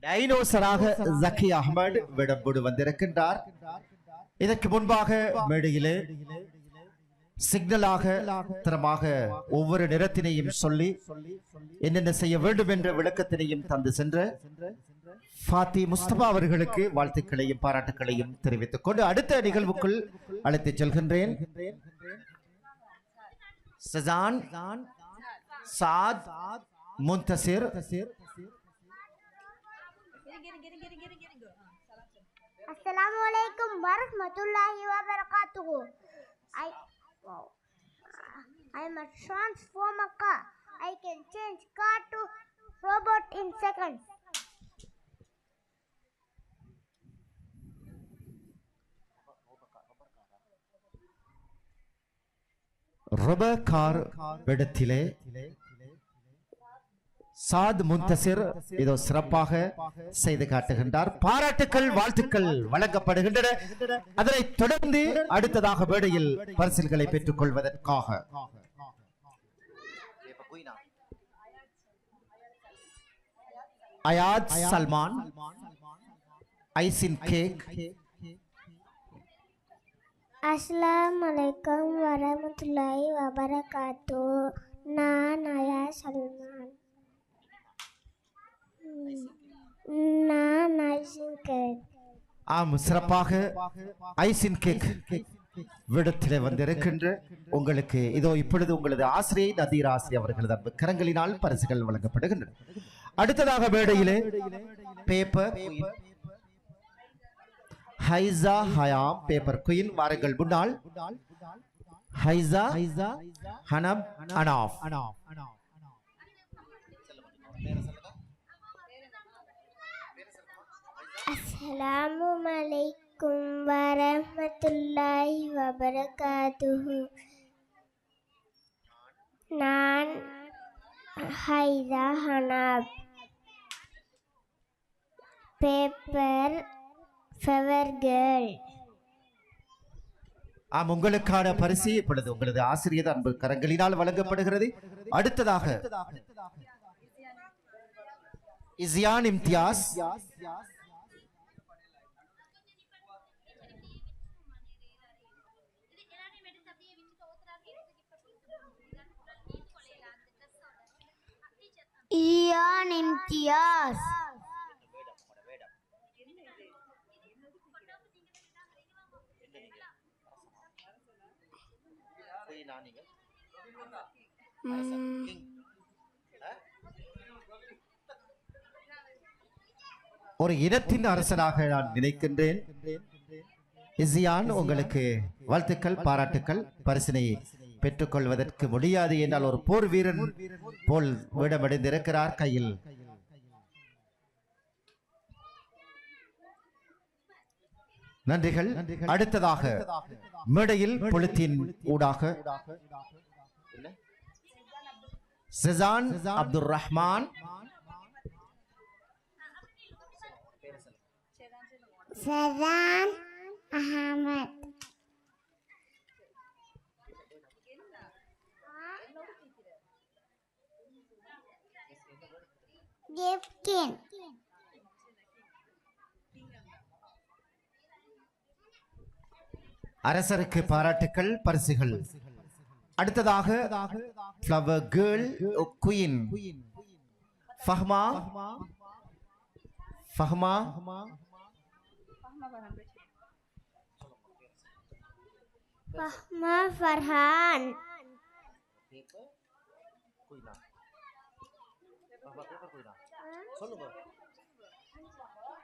டைனோசராக ஜக்கி அஹமட் விடம்போடு வந்திருக்கின்றார். இதற்கு முன்பாக மேடையிலே சிக்னலாக தரமாக ஒவ்வொரு நிறத்தினையும் சொல்லி என்னென்ன செய்ய வேண்டும் என்ற விளக்கத்தினையும் தந்து சென்ற ஃபாத்தி முஸ்தபா அவர்களுக்கு வாழ்த்துக்களையும் பாராட்டுக்களையும் தெரிவித்துக் கொண்டு அடுத்த நிகழ்வுக்குள் அழைத்துச் செல்கின்றேன். சஜான், சாத், முன்தசிர். Assalamualaikum warahmatullahi wabarakatuh. I am a transformer car. I can change car to robot in seconds. ரொபகார் இடத்திலே சாத் முன்தசிர் இதோ சிறப்பாக செய்து காட்டுகின்றார். பாராட்டுக்கள் வாழ்த்துக்கள் வழங்கப்படுகின்றன. அதனைத் தொடர்ந்து அடுத்ததாக மேடையில் பரிசில்களை பெற்றுக் கொள்வதற்காக Hyatt Salman icing cake. Assalamualaikum warahmatullahi wabarakatuh. நான் அயா சல்மான். நான் ஐசின் கேக். ஆம், சிறப்பாக ஐசின் கேக் விடத்திலே வந்திருக்கின்ற உங்களுக்கு இதோ இப்பொழுது உங்களது ஆசிரியை நதீர் ஆசிரியர் அவர்களது அன்பு கரங்களினால் பரிசுகள் வழங்கப்படுகின்றன. அடுத்ததாக மேடையிலே பேப்பர் ஹைசா ஹயாம் பேப்பர் குயின் வாருங்கள் முன்னால். Haisa ஹனப் enough. Assalamualaikum warahmatullahi wabarakatuh. நான் ஹைதா ஹனாப் பேப்பர் ஃபெவர் கேர்ள். ஆம், உங்களுக்கான பரிசு இப்பொழுது உங்களது ஆசிரியர் அன்பு கரங்களினால் வழங்கப்படுகிறது. அடுத்ததாக இஸ்யான் இம்தியாஸ் இயான் இம்தியாஸ். ஒரு இனத்தின் அரசனாக நான் நினைக்கின்றேன். இஸ்யான், உங்களுக்கு வாழ்த்துக்கள் பாராட்டுக்கள். பரிசினை பெற்றுக்கொள்வதற்கு முடியாது என்றால் ஒரு போர் வீரன் போல் விடமடைந்திருக்கிறார். கையில் நன்றிகள். அடுத்ததாக மேடையில் பொலித்தீன் ஊடாக சஜான் அப்துல் ரஹ்மான், சஜான் அஹமத், கிப்கின், அரசருக்கு பாராட்டுக்கள் பரிசுகள். அடுத்ததாக flower girl queen Fahma Fahma Fahma Farhan,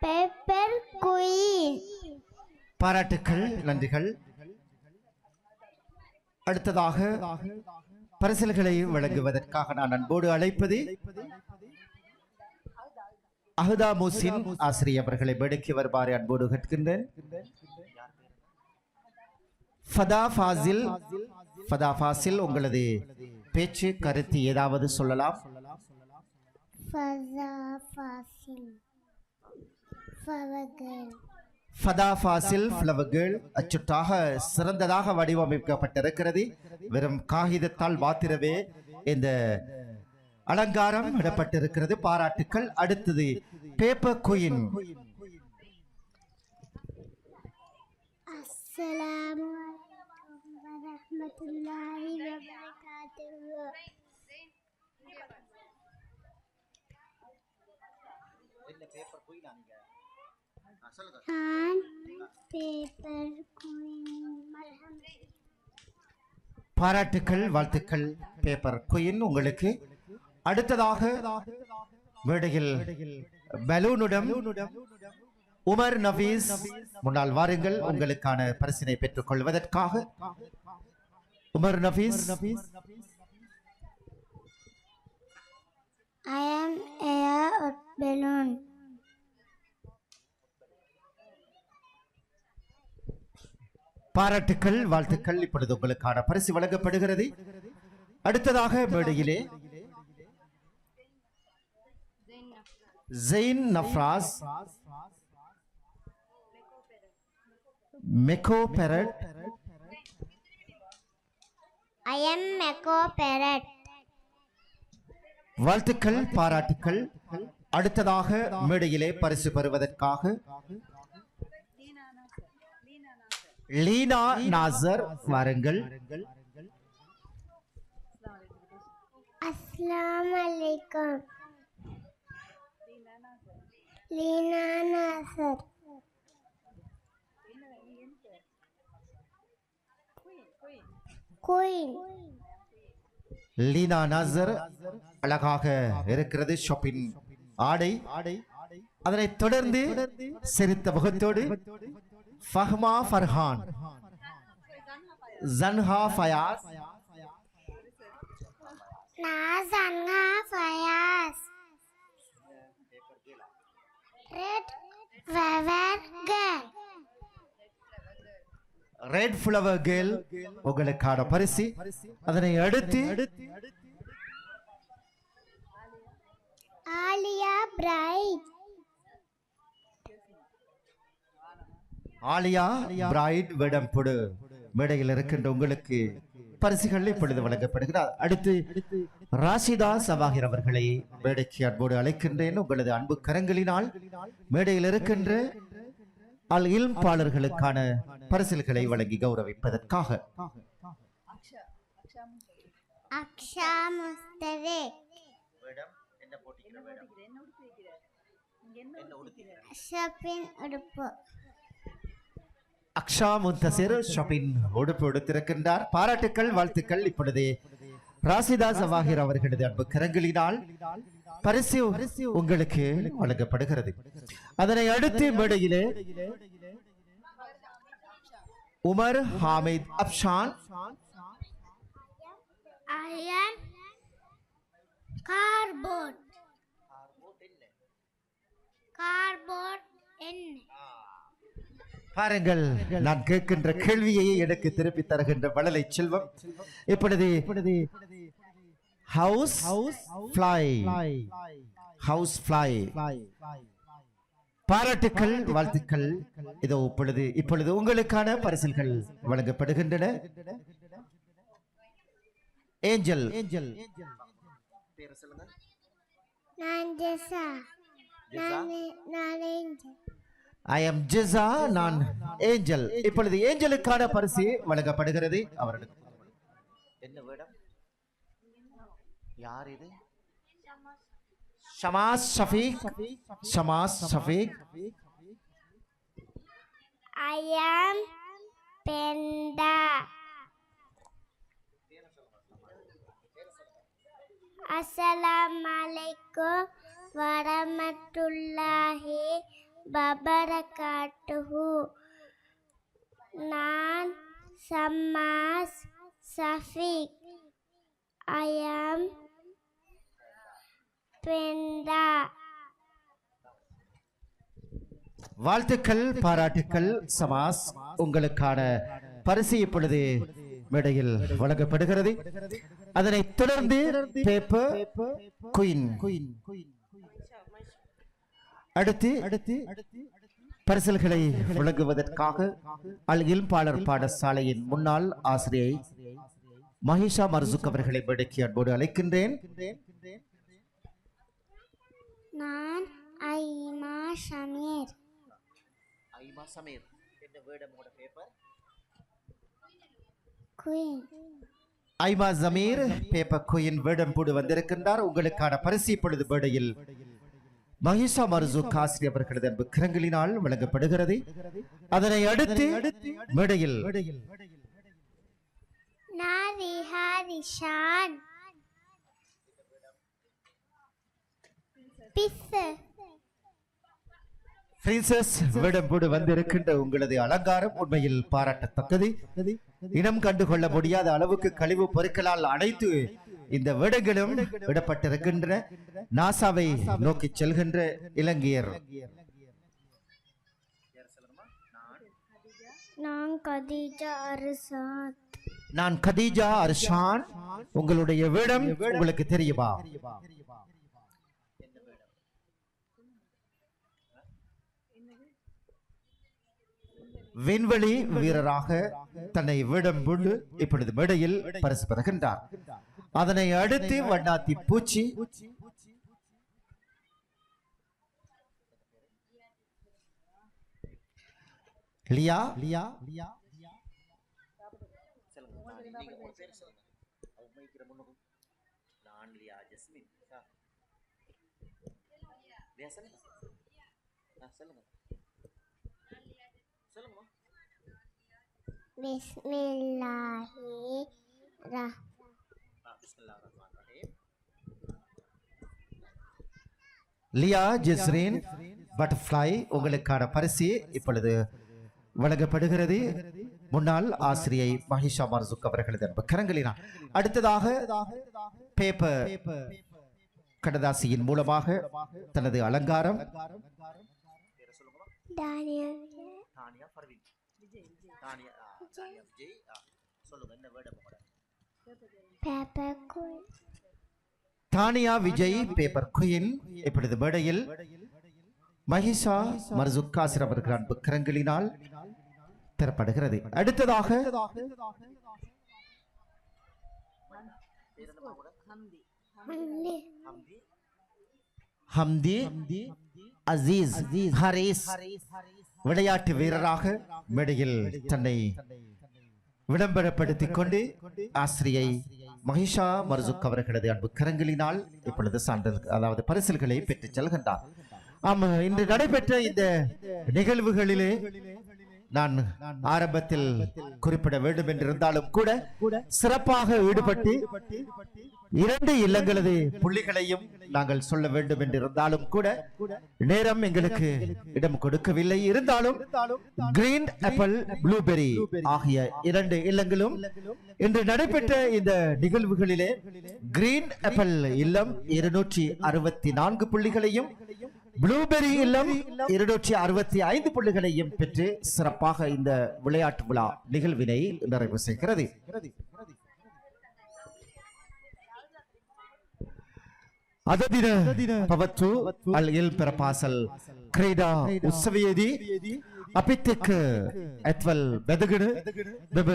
paper queen. பாராட்டுக்கள் நன்றிகள். அடுத்ததாக பரிசல்களை வழங்குவதற்காக நான் அன்போடு அழைப்பது அஹ்தா முசின் ஆசிரியர் அவர்களை மேடைக்கு வருமாறு அன்போடு கேட்கின்றேன். ஃபதா ஃபாசில், ஃபதா ஃபாசில், உங்களது பேச்சு கருத்து ஏதாவது சொல்லலாம். Fatha Fazil, flower girl. Fatha Fazil flower girl அச்சுட்டாக சிறந்ததாக வடிவமைக்கப்பட்டிருக்கிறது. வெறும் காகிதத்தால் மாத்திரமே இந்த அலங்காரம் இடப்பட்டிருக்கிறது. பாராட்டுக்கள். அடுத்தது பேப்பர் குயின். அஸ்ஸலாமு அலைக்கும் வரஹ்மத்துல்லாஹி வபரகாத்துஹு. Paper and paper queen. பாராட்டுக்கள், வாழ்த்துக்கள் பேப்பர் குயின் உங்களுக்கு. அடுத்ததாக மேடையில் பலூனுடன் உமர் நபீஸ் முன்னால் வாருங்கள் உங்களுக்கான பரிசினை பெற்றுக் கொள்வதற்காக. Umar Nabees. I am air balloon. பாராட்டுக்கள், வாழ்த்துக்கள். இப்பொழுது உங்களுக்கான பரிசு வழங்கப்படுகிறது. அடுத்ததாக மேடையிலே Zain Nafras macaw parrot. I am Meko Parrot. வாழ்த்துக்கள், பாராட்டுக்கள். அடுத்ததாக மேடையிலே பரிசு பெறுவதற்காக லீனா நாசர் வாருங்கள். Assalamu alaikum. Lina Nasser. Queen. Leena Nassar அழகாக இருக்கிறது ஷாப்பின் ஆடை. அதனைத் தொடர்ந்து சிரித்த முகத்தோடு Fahma Farhan, Sanha Fayas, Nazanha Fayas. Red Feather Girl. Red flower girl உங்களுக்கான பரிசு. அதனை அடுத்து Alia Bright. ஆலியா பிரைட் வேடம்புடு மேடையில் இருக்கின்ற உங்களுக்கு பரிசுகள் இப்பொழுது வழங்கப்படுகிறார். அடுத்து ராஷிதா சவாஹிர் அவர்களை மேடைக்கு அன்போடு அழைக்கின்றேன். உங்களது அன்பு கரங்களினால் மேடையில் இருக்கின்ற அல் இல்ம் பாளர்களுக்கான பரிசுகளை வழங்கி கௌரவிப்பதற்காக. Aksha Mustave. Shopping உடுப்பு. அக்ஷா முந்தசிர் ஷாப்பின் உடுப்பு எடுத்திருக்கின்றார். பாராட்டுக்கள், வாழ்த்துக்கள். இப்பொழுது ராசிதா சவாஹிர் அவர்களது அன்பு கரங்களினால் பரிசு உங்களுக்கு வழங்கப்படுகிறது. அதனை அடுத்து மேடையிலே Umar Hamid Afshan. I am cardboard. Cardboard என்ன? பாருங்கள், நான் கேட்கின்ற கேள்வியை எனக்கு திருப்பி தருகின்ற வளலை செல்வம். இப்பொழுது ஹவுஸ் ஃப்ளை, ஹவுஸ் ஃப்ளை. பாராட்டுக்கள், வாழ்த்துக்கள். இதோ இப்பொழுது உங்களுக்கான பரிசில்கள் வழங்கப்படுகின்றன. ஏஞ்சல். நான் ஜெசா. நான் ஏஞ்சல். ஐ எம் ஜெசா, நான் ஏஞ்சல். இப்பொழுது ஏஞ்சலுக்கான பரிசு வழங்கப்படுகிறது. அவர்களுக்கு என்ன வேடம்? யார் இது? ஷமாஸ் Shafique. ஷமாஸ் Shafique. I am Penda. Assalamualaikum warahmatullahi wabarakatuh. நான் ஷமாஸ் ஷஃபீக். I am Penda. வாழ்த்துக்கள், பாராட்டுக்கள். சமாஸ், உங்களுக்கான பரிசு இப்பொழுது மேடையில் வழங்கப்படுகிறது. அதனைத் தொடர்ந்து பேப்பர் குயின். அடுத்து பரிசல்களை வழங்குவதற்காக அல் இல்ம் பாளர் பாடசாலையின் முன்னாள் ஆசிரியை மஹிஷா மர்சுக் அவர்களை மேடைக்கு அன்போடு அழைக்கின்றேன். நான் ஐமா ஷமீர். ஐமா சமீர். என்ன வேடம் உங்க paper? Queen. Aima Sameer paper queen வேடம் போடு வந்திருக்கின்றார். உங்களுக்கான பரிசு இப்பொழுது மேடையில் மகிஷா மர்சூக் ஆசிரியர் அவர்களது அன்பு கரங்களினால் வழங்கப்படுகிறது. அதனை அடுத்து மேடையில் Nari Harishan Pisse பிரின்சஸ் விடம்போடு வந்திருக்கின்ற உங்களது அலங்காரம் உண்மையில் பாராட்டத்தக்கது. இனம் கண்டுகொள்ள முடியாத அளவுக்கு கழிவு பொருட்களால் அனைத்து இந்த வேடங்களும் விடப்பட்டிருக்கின்ற நாசாவை நோக்கி செல்கின்ற இலங்கையர். நான் கதீஜா அர்ஷான். உங்களுடைய வேடம் உங்களுக்கு தெரியுமா? விண்வெளி வீரராக தன்னை வேடம் கொண்டு இப்பொழுது மேடையில் பரிசு பெறுகின்றார். அதனை அடுத்து வண்ணாத்தி பூச்சி லியா லியா லியா ஜெஸ்ரீன் பட்டர்ஃப்ளை உங்களுக்கான பரிசு இப்பொழுது வழங்கப்படுகிறது. முன்னாள் ஆசிரியை மகிஷா மர்சூக் அவர்களது அன்பு கரங்களினார். அடுத்ததாக பேப்பர் கடதாசியின் மூலமாக தனது அலங்காரம் தானியா விஜய் பேப்பர் குயின் இப்பொழுது மேடையில் மகிஷா மர்சூக் ஆசிரியர் அவர்கள் அன்பு கரங்களினால் பெறப்படுகிறது. அடுத்ததாக ஹம்தி அசீஸ் ஹரீஸ் விளையாட்டு வீரராக மேடையில் தன்னை விளம்பரப்படுத்திக் கொண்டு ஆசிரியை மகிஷா மர்சூக் அவர்களது அன்பு கரங்களினால் இப்பொழுது சான்றிதழ் அதாவது பரிசில்களை பெற்றுச் செல்கின்றார். ஆமா, இன்று நடைபெற்ற இந்த நிகழ்வுகளிலே நான் ஆரம்பத்தில் குறிப்பிட வேண்டும் என்றிருந்தாலும் கூட சிறப்பாக ஈடுபட்டு 2 இல்லங்களது புள்ளிகளையும் நாங்கள் சொல்ல வேண்டும் என்றிருந்தாலும் கூட நேரம் எங்களுக்கு இடம் கொடுக்கவில்லை. இருந்தாலும் கிரீன் ஆப்பிள் ப்ளூபெரி ஆகிய 2 இல்லங்களும் இன்று நடைபெற்ற இந்த நிகழ்வுகளிலே கிரீன் ஆப்பிள் இல்லம் 264 புள்ளிகளையும் ப்ளூபெரி இல்லம் 265 புள்ளிகளையும் பெற்று சிறப்பாக இந்த விளையாட்டு விழா நிகழ்வினை நிறைவு செய்கிறது. ಅದದಿನ ಪವತ್ತು ಅಲ್ ಪರಪಾಸಲ್ ಕ್ರೀಡಾ ಉತ್ಸವೇದಿ ಅಪಿತ್ಯಕ್ ಎತ್ವಲ್ ಬೆದಗಣ ಬೆಬ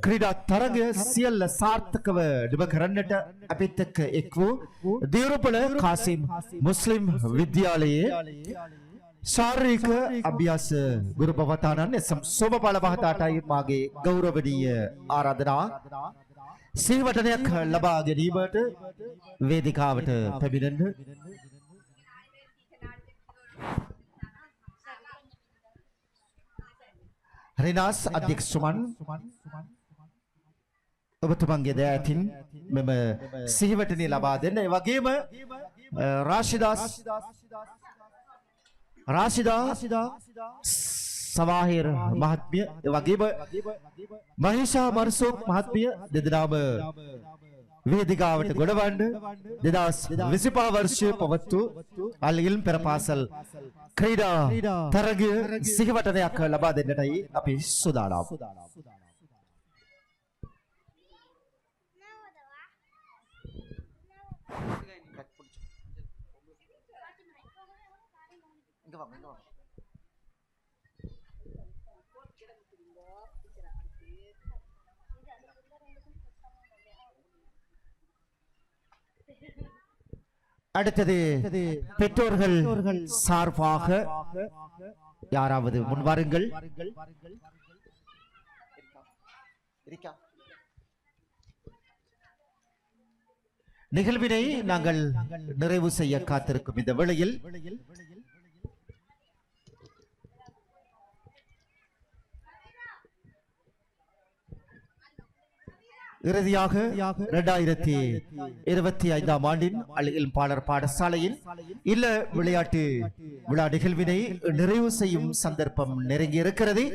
ಕ್ರೀಡಾ ತರಂಗ ಸಿಯಲ್ ಸಾರ್ಥಕವ ಡಿಬಕ ರನ್ನಟ ಅಪಿತ್ಯಕ್ ಎಕ್ವು ದೇವರಪಳ ಕಾಸಿಂ ಮುಸ್ಲಿಂ ವಿದ್ಯಾಲಯ ಶಾರೀರಿಕ ಅಭ್ಯಾಸ ಗುರು ಭವತಾನನ್ ಎಸ್ ಸೋಮಪಾಲ ಮಹತಾಟಾಯಿ ಮಾಗೆ ಗೌರವನೀಯ ಆರಾಧನಾ සිහිවටනයක් ලබා ගැනීමට වේදිකාවට පැමිණෙන්න. රිනාස් අධ්‍යක්ෂුමන් ඔබතුමන්ගේ දෑතින් මෙම සිහිවටනය ලබා දෙන්න. ඒ වගේම රාශිදා සවාහිර් මහත්මිය වගේම මහිෂා මර්සූක් මහත්මිය දෙදෙනාම වේදිකාවට ගොඩවන්න 2025 වර්ෂයේ පවත්වූ අල් ඉල්ම් පෙරපාසල් ක්‍රීඩා තරගය සිහිවටනයක් ලබා දෙන්නටයි අපි සූදානම්. அடுத்தது பெற்றோர்கள் சார்பாக யாராவது முன்வாருங்கள். நிகழ்வினை நாங்கள் நிறைவு செய்ய காத்திருக்கும் இந்த வேளையில் இறுதியாக 2025 ஆண்டின் அழகில் பாடர் பாடசாலையின் இல்ல விளையாட்டு விழா நிகழ்வினை நிறைவு செய்யும் சந்தர்ப்பம் நெருங்கி இருக்கிறது.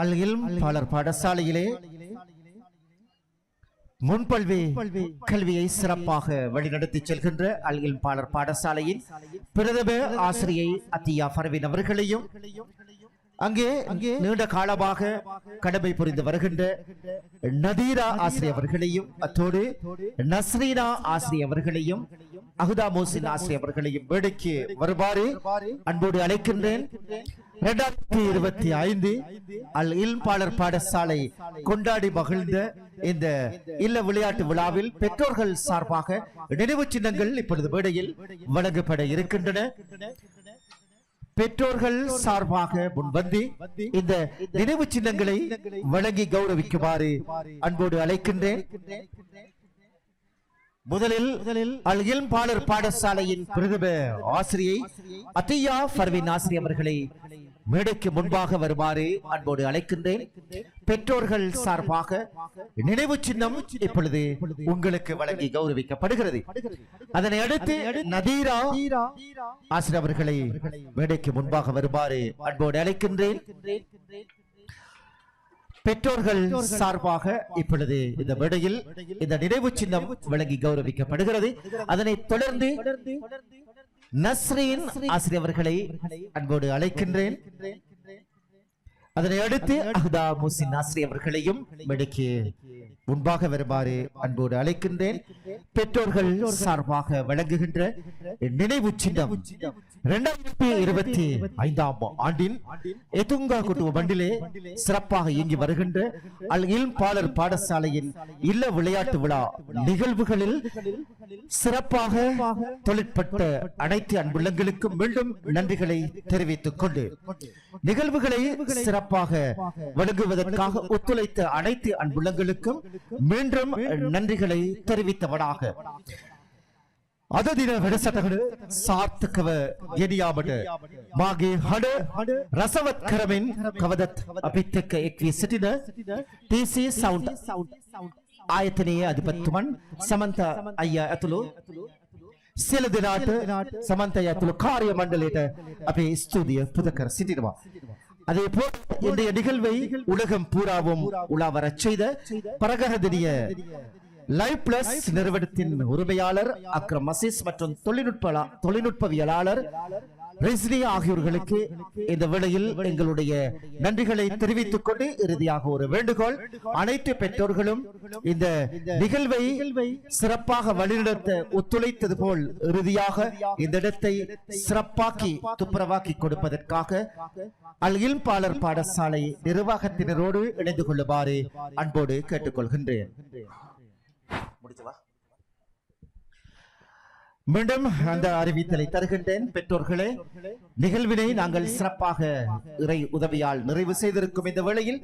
அழகில் பாடர் பாடசாலையிலே முன்பல்வி கல்வியை சிறப்பாக வழிநடத்தி செல்கின்ற அழகில் பாடர் பாடசாலையின் பிரதம ஆசிரியை அத்தியா ஃபர்வின் அவர்களையும் அங்கே நீண்ட காலமாக கடமை புரிந்து வருகின்ற நதீரா ஆசிரியர் அவர்களையும் அத்தோடு நஸ்ரீனா ஆசிரியர் அவர்களையும் அஹுதா மோசின் ஆசிரியர் அவர்களையும் வேடிக்கை வருமாறு அன்போடு அழைக்கின்றேன். 2025 அல் இல்ம் பாடர் பாடசாலை கொண்டாடி மகிழ்ந்த இந்த இல்ல விளையாட்டு விழாவில் பெற்றோர்கள் சார்பாக நினைவு சின்னங்கள் இப்பொழுது மேடையில் வழங்கப்பட இருக்கின்றன. பெற்றோர்கள் சார்பாக முன்வந்து இந்த நினைவு சின்னங்களை வழங்கி கௌரவிக்குமாறு அன்போடு அழைக்கின்றேன். முதலில் அல் இல்ம் பாடர் பாடசாலையின் பிரதம ஆசிரியை அத்தியா ஃபர்வின் ஆசிரியர் அவர்களை மேடைக்கு முன்பாக வருமாறு அன்போடு அழைக்கின்றேன். பெற்றோர்கள் சார்பாக நினைவு சின்னம் இப்பொழுது உங்களுக்கு வழங்கி கௌரவிக்கப்படுகிறது. அதனை அடுத்து நதீரா ஆசிரியர் அவர்களை மேடைக்கு முன்பாக வருமாறு அன்போடு அழைக்கின்றேன். பெற்றோர்கள் சார்பாக இப்பொழுது இந்த மேடையில் இந்த நினைவு சின்னம் வழங்கி கௌரவிக்கப்படுகிறது. அதனைத் தொடர்ந்து நஸ்ரீன் ஆசிரியர் அவர்களை அன்போடு அழைக்கின்றேன். அதனை அடுத்து அஹுதா மோசின் ஆசிரியர் அவர்களையும் மேடைக்கு முன்பாக வருமாறு அன்போடு அழைக்கின்றேன். பெற்றோர்கள் சார்பாக வழங்குகின்ற நினைவு சின்னம் 2025 ஆண்டின் எதுங்கா குட்டுவ மண்டிலே சிறப்பாக இயங்கி வருகின்ற அல் இல்ம் பாடர் பாடசாலையின் இல்ல விளையாட்டு விழா நிகழ்வுகளில் சிறப்பாக தொழிற்பட்ட அனைத்து அன்புள்ளங்களுக்கும் மீண்டும் நன்றிகளை தெரிவித்துக் கொண்டு நிகழ்வுகளை சிறப்பாக வழங்குவதற்காக ஒத்துழைத்த அனைத்து அன்புள்ளங்களுக்கும் மீண்டும் நன்றிகளை தெரிவித்தவனாக අද දින වැඩසටහන සාර්ථකව ගෙනියාමට මාගේ හඬ රසවත් කරමින් කවදත් අපිත් එක්ක එක් වී සිටින TC සවුන්ඩ් ආයතනයේ අධිපතිතුමන් සමන්ත අයියා ඇතුළු සියලු දෙනාට සමන්ත අයියා ඇතුළු කාර්ය මණ්ඩලයට අපේ ස්තුතිය පුද කර සිටිනවා. அதேபோல் இன்றைய நிகழ்வை உலகம் பூராவும் உலாவரச் செய்த பரகரதினிய லைவ் பிளஸ் நிறுவனத்தின் உரிமையாளர் அக்ரம் அசீஸ் மற்றும் தொழில்நுட்பவியலாளர் ரிஸ்னி ஆகியோர்களுக்கு இந்த வேளையில் எங்களுடைய நன்றிகளை தெரிவித்துக் கொண்டு இறுதியாக ஒரு வேண்டுகோள், அனைத்து பெற்றோர்களும் இந்த நிகழ்வை சிறப்பாக வழிநடத்த ஒத்துழைத்தது போல் இறுதியாக இந்த இடத்தை சிறப்பாக்கி துப்புரவாக்கி கொடுப்பதற்காக அல் இல்ம் பாடர் பாடசாலை நிர்வாகத்தினரோடு இணைந்து கொள்ளுமாறு அன்போடு கேட்டுக்கொள்கின்றேன். மீண்டும் அந்த அறிவித்தலை தருகின்றேன். பெற்றோர்களே, நிகழ்வினை நாங்கள் சிறப்பாக இறை உதவியால் நிறைவு செய்திருக்கும் இந்த வேளையில்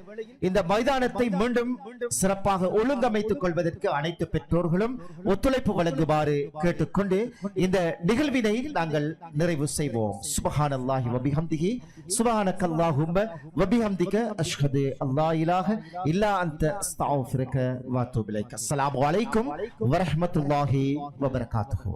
இந்த மைதானத்தை மீண்டும் சிறப்பாக ஒழுங்கமைத்துக் கொள்வதற்கு அனைத்து பெற்றோர்களும் ஒத்துழைப்பு வழங்குமாறு கேட்டுக்கொண்டு இந்த நிகழ்வினை நாங்கள் நிறைவு செய்வோம். சுப்ஹானல்லாஹி வ பிஹம்திஹி சுப்ஹானக்கல்லாஹும்ம வ பிஹம்திக அஷ்ஹது அல்லா இலாஹ இல்லா அன்த அஸ்தக்ஃபிருக வ அத்தூபு இலைக். அஸ்ஸலாமு அலைக்கும் வ ரஹ்மத்துல்லாஹி வ பரகாத்துஹு.